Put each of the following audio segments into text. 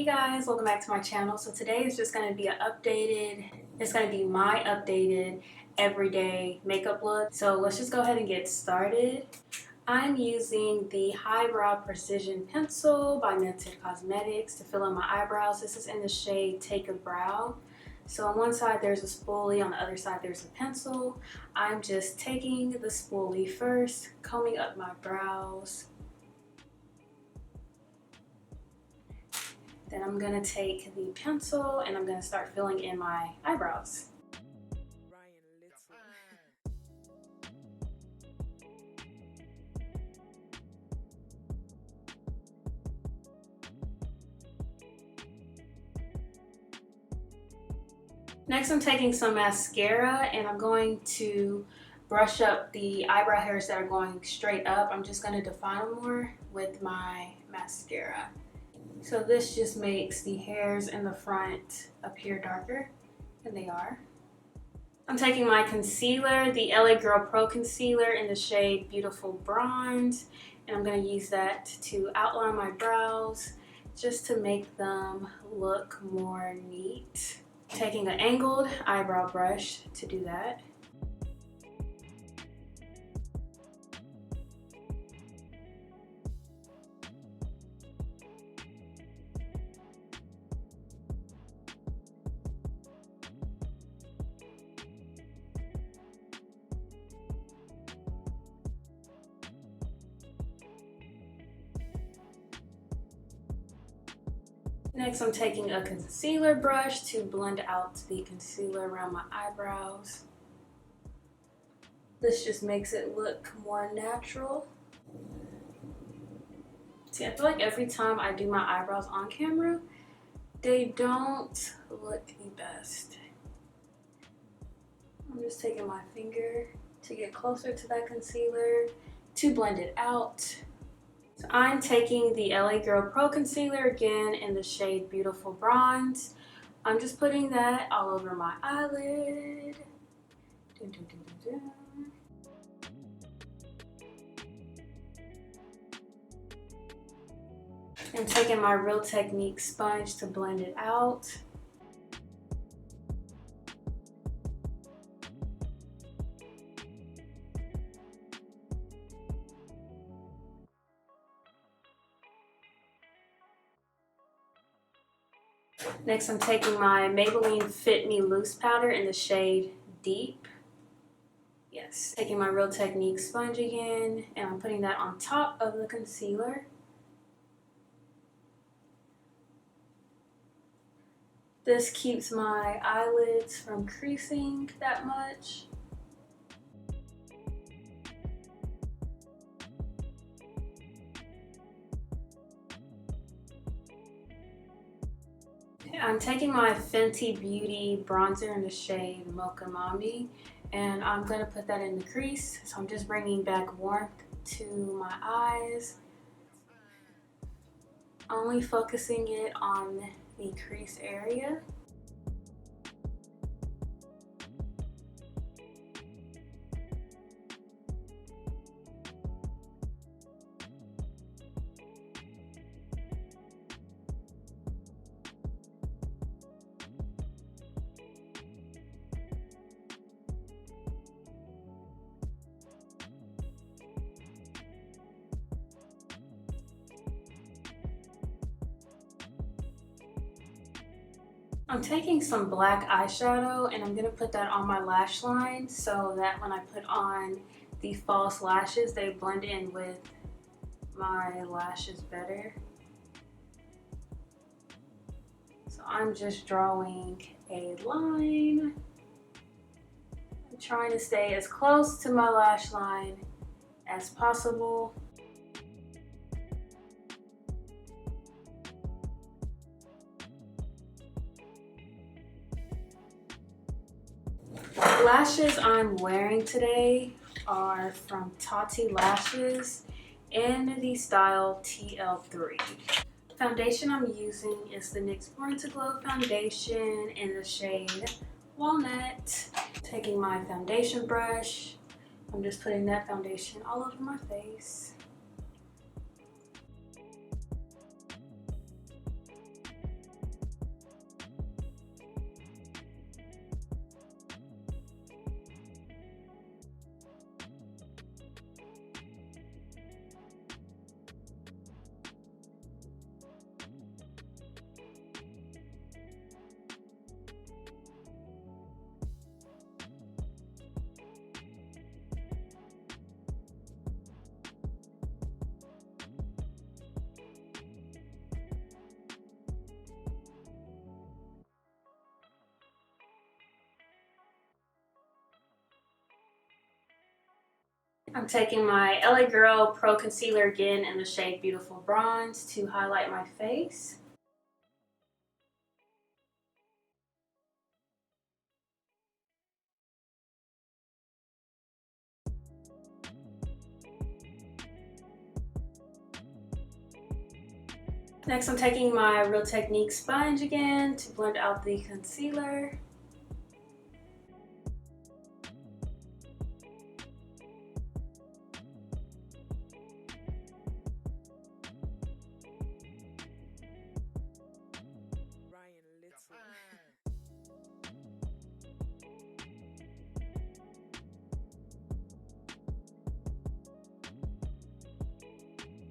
Hey guys, welcome back to my channel. So today is just going to be it's going to be my updated everyday makeup look. So let's just go ahead and get started. I'm using the Highbrow Precision Pencil by Mented Cosmetics to fill in my eyebrows. This is in the shade Take a Brow. So on one side there's a spoolie, on the other side there's a pencil. I'm just taking the spoolie first, combing up my brows. Then I'm going to take the pencil and I'm going to start filling in my eyebrows. Next I'm taking some mascara and I'm going to brush up the eyebrow hairs that are going straight up. I'm just going to define them more with my mascara. So this just makes the hairs in the front appear darker than they are. I'm taking my concealer, the LA Girl Pro Concealer in the shade Beautiful Bronze, and I'm going to use that to outline my brows just to make them look more neat. Taking an angled eyebrow brush to do that. Next, I'm taking a concealer brush to blend out the concealer around my eyebrows. This just makes it look more natural. See, I feel like every time I do my eyebrows on camera, they don't look the best. I'm just taking my finger to get closer to that concealer to blend it out. So I'm taking the LA Girl Pro Concealer again in the shade Beautiful Bronze. I'm just putting that all over my eyelid. Dun, dun, dun, dun, dun. I'm taking my Real Technique sponge to blend it out. Next, I'm taking my Maybelline Fit Me Loose Powder in the shade Deep. Yes, taking my Real Technique sponge again, and I'm putting that on top of the concealer. This keeps my eyelids from creasing that much. I'm taking my Fenty Beauty bronzer in the shade Mocha Mami, and I'm going to put that in the crease. So I'm just bringing back warmth to my eyes, only focusing it on the crease area. I'm taking some black eyeshadow and I'm going to put that on my lash line so that when I put on the false lashes, they blend in with my lashes better. So I'm just drawing a line. I'm trying to stay as close to my lash line as possible. The lashes I'm wearing today are from Tatti Lashes in the style TL3. The foundation I'm using is the NYX Born to Glow foundation in the shade Walnut. Taking my foundation brush, I'm just putting that foundation all over my face. I'm taking my LA Girl Pro Concealer again in the shade Beautiful Bronze to highlight my face. Next, I'm taking my Real Technique sponge again to blend out the concealer.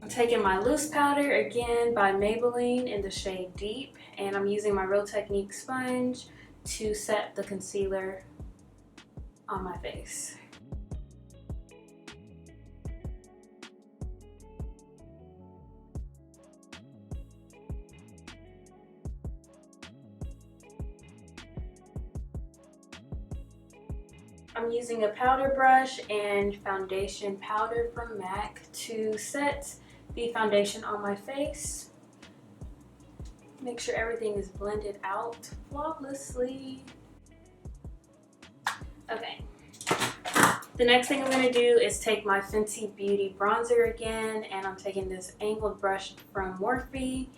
I'm taking my loose powder again by Maybelline in the shade Deep, and I'm using my Real Technique sponge to set the concealer on my face. I'm using a powder brush and foundation powder from MAC to set the foundation on my face. Make sure everything is blended out flawlessly. Okay. The next thing I'm going to do is take my Fenty Beauty bronzer again, and I'm taking this angled brush from Morphe,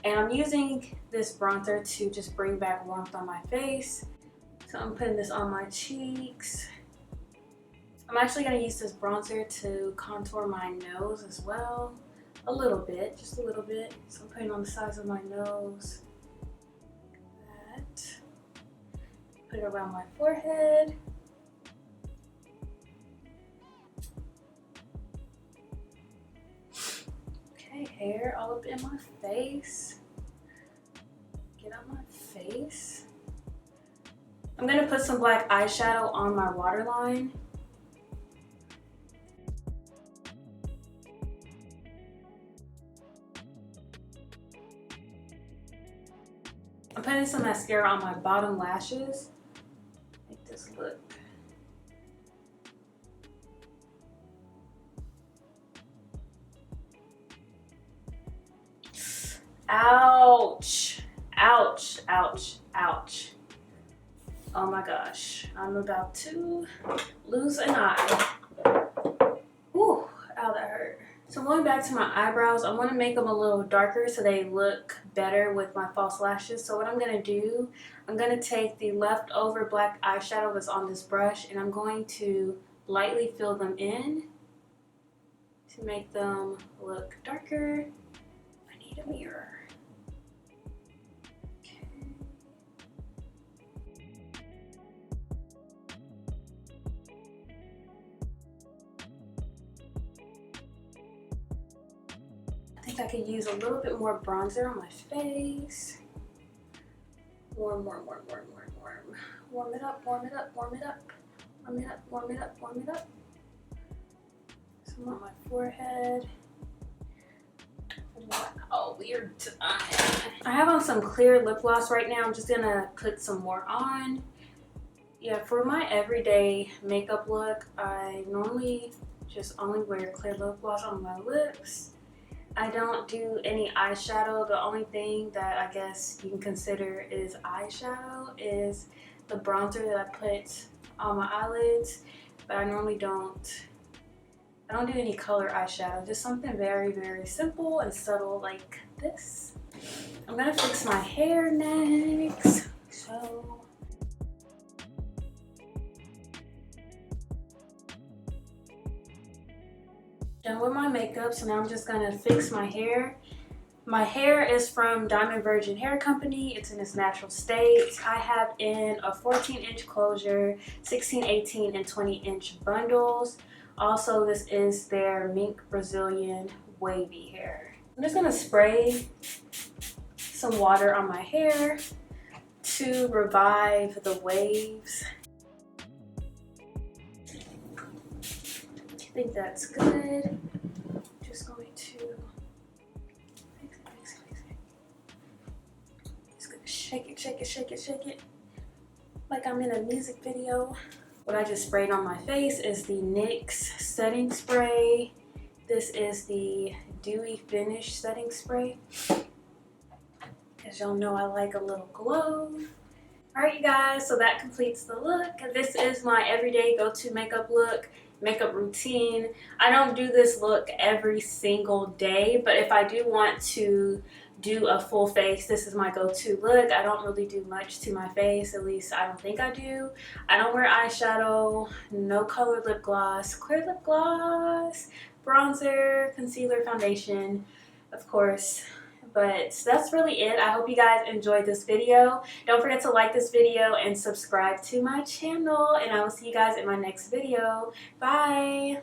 and I'm using this bronzer to just bring back warmth on my face. So I'm putting this on my cheeks. I'm actually going to use this bronzer to contour my nose as well. A little bit, just a little bit. So I'm putting on the sides of my nose. That. Put it around my forehead. Okay, hair all up in my face. Get out my face. I'm going to put some black eyeshadow on my waterline. I'm putting some mascara on my bottom lashes. Make this look. Ouch! Ouch! Ouch! Ouch! Oh my gosh, I'm about to lose an eye. Ooh, ow, that hurt. So going back to my eyebrows, I want to make them a little darker so they look better with my false lashes. So what I'm going to do, I'm going to take the leftover black eyeshadow that's on this brush, and I'm going to lightly fill them in to make them look darker. I need a mirror. I think I could use a little bit more bronzer on my face. Warm, warm, warm, warm, warm, warm. Warm it up, warm it up, warm it up. Warm it up, warm it up, warm it up. Some on my forehead. Wow, weird time. I have on some clear lip gloss right now. I'm just gonna put some more on. Yeah, for my everyday makeup look, I normally just only wear clear lip gloss on my lips. I don't do any eyeshadow. The only thing that I guess you can consider is eyeshadow is the bronzer that I put on my eyelids, but I normally don't do any color eyeshadow. Just something very, very simple and subtle like this. I'm gonna fix my hair next. So done with my makeup, so now I'm just gonna fix my hair. My hair is from Diamond Virgin Hair Company. It's in its natural state. I have in a 14-inch closure, 16, 18, and 20-inch bundles. Also, this is their mink Brazilian wavy hair. I'm just gonna spray some water on my hair to revive the waves. I think that's good. Just going to mix it. Just gonna shake it, shake it, shake it, shake it. Like I'm in a music video. What I just sprayed on my face is the NYX setting spray. This is the Dewy Finish setting spray. As y'all know, I like a little glow. Alright, you guys, so that completes the look. This is my everyday go-to makeup look, makeup routine. I don't do this look every single day, but if I do want to do a full face, this is my go-to look. I don't really do much to my face, at least I don't think I do. I don't wear eyeshadow, no colored lip gloss, clear lip gloss, bronzer, concealer, foundation, of course. But that's really it. I hope you guys enjoyed this video. Don't forget to like this video and subscribe to my channel, and I will see you guys in my next video. Bye!